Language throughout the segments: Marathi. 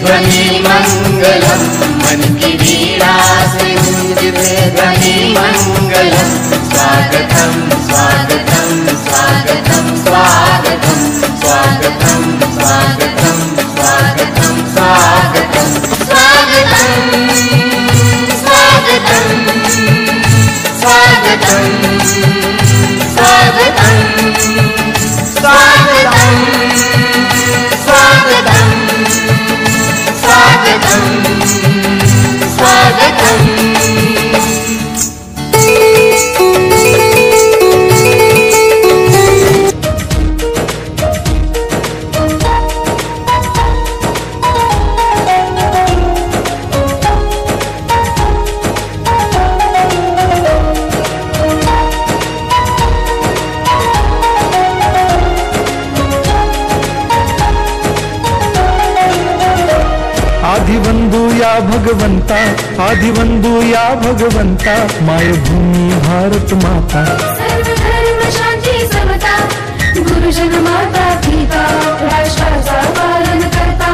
ध्वनि मंगलम, मन की वीणा से गूंजित ध्वनि मंगलम। स्वागतम स्वागतम स्वागतम स्वागतम स्वागतम स्वागतम स्वागतम स्वागतम स्वागतम स्वागतम स्वागतम स्वागतम स्वागतम स्वागतम स्वागतम। आदिवंदू या भगवंता, आदिवंदू या भगवंता, मायभूमी भारत माता। सर्वधर्म शांती समता, गुरुजन माता पिता, राष्ट्राचा पालन करता,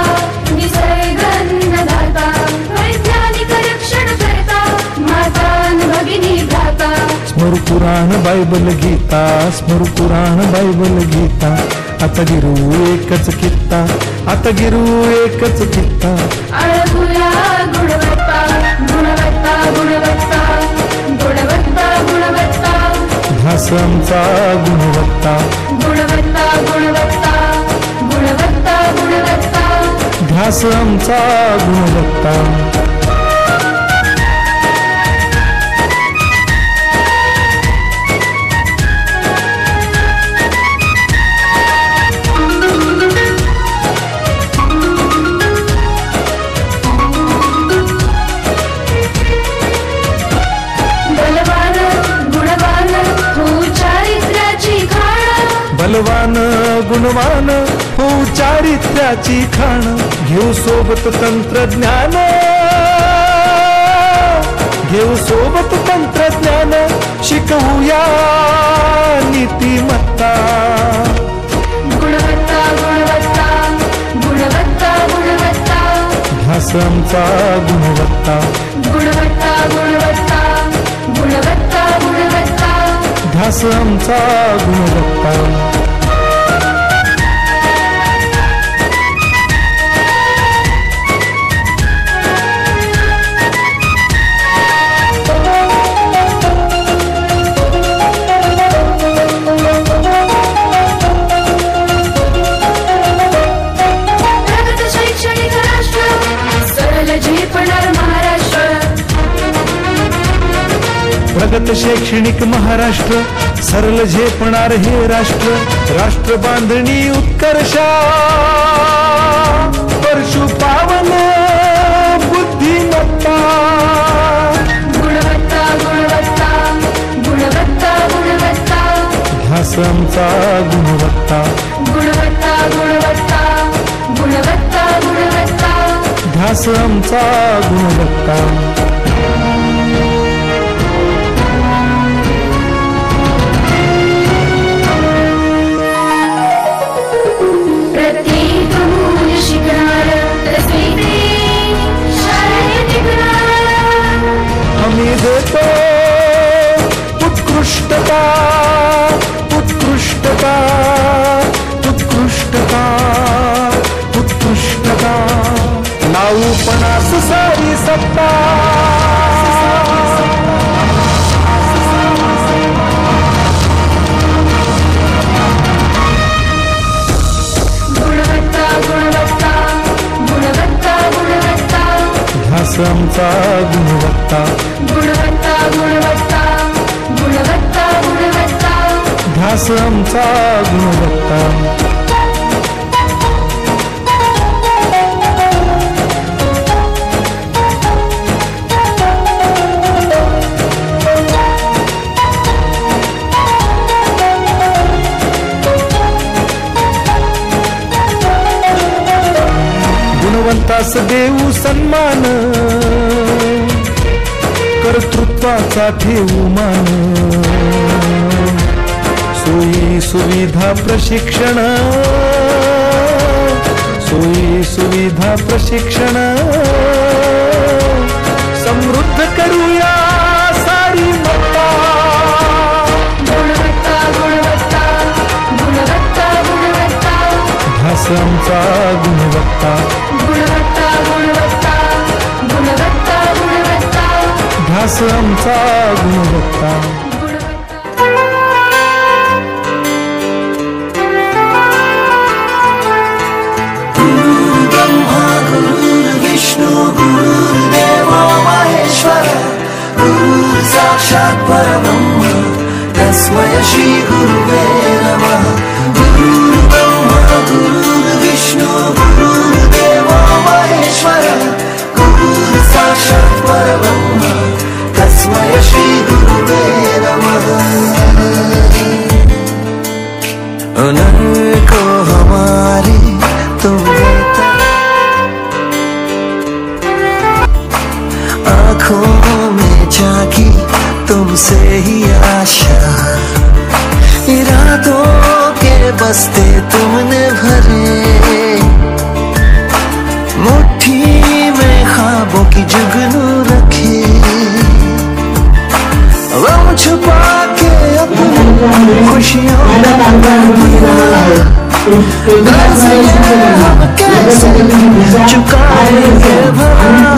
निसर्ग अन्नदाता, वैज्ञानिक रक्षण करता, माता भगिनी भ्राता। स्मरू पुराण बायबल गीता, स्मरू पुराण बायबल गीता। आता गिरू एकच कित्ता, आता गिरू एकच कित्ता। अळगुया गुणवत्ता गुणवत्ता गुणवत्ता गुणवत्ता गुणवत्ता। ध्यास आमचा गुणवत्ता गुणवत्ता गुणवत्ता गुणवत्ता गुणवत्ता। ध्यास आमचा गुणवत्ता। बलवान गुणवान हो चारित्र्याची खाण, घेऊ सोबत तंत्रज्ञान, घेऊ सोबत तंत्रज्ञान, शिकवूया नीतिमत्ता। गुणवत्ता गुणवत्ता गुणवत्ता गुणवत्ता। ध्यास आमचा गुणवत्ता गुणवत्ता गुणवत्ता गुणवत्ता गुणवत्ता। ध्यास आमचा गुणवत्ता। प्रगत शैक्षणिक महाराष्ट्र, सरल झेपणार हे राष्ट्र। राष्ट्र बांधणी उत्कर्षा, परशु पावन बुद्धिमत्ता। गुणवत्ता गुणवत्ता गुणवत्ता गुणवत्ता। ध्यास आमचा गुणवत्ता गुणवत्ता गुणवत्ता गुणवत्ता गुणवत्ता। ध्यास आमचा गुणवत्ता। आम्ही देतो उत्कृष्टता उत्कृष्टता उत्कृष्टता उत्कृष्टता। लावू पणास सारी सत्ता, गुणवत्ता गुणवत्ता गुणवत्ता गुणवत्ता। ध्यास आमचा गुणवत्ता गुणवत्ता गुणवत्ता गुणवत्ता गुणवत्ता। ध्यास आमचा गुणवत्ता। संतास देऊ सन्मान, कर्तृत्वाचा ठेवू मान, सोयी सुविधा प्रशिक्षण, सोयी सुविधा प्रशिक्षण, समृद्ध करूया सारी मत्ता, गुणवत्ता गुणवत्ता गुणवत्ता गुणवत्ता, ध्यास आमचा गुणवत्ता, गुणवत्ता गुणवत्ता गुणवत्ता गुणवत्ता, ध्यास आमचा गुणवत्ता. साक्षात् परब्रह्म तस्मै श्री गुरुवे नमः. गुरुर्ब्रह्मा गुरुर्विष्णु गुरुर्देवो महेश्वरः, गुरुः साक्षात् परब्रह्म तस्मै श्री गुरुवे नमः. नर को हमारी तुम आँखों में जागी तुमसे ही आशा, इरादों के बस्ते तुमने भरे, मुट्ठी में ख्वाबों की जुगनू रखे, गम छुपा के अपनी खुशियों हम कैसे चुकाएंगे भला,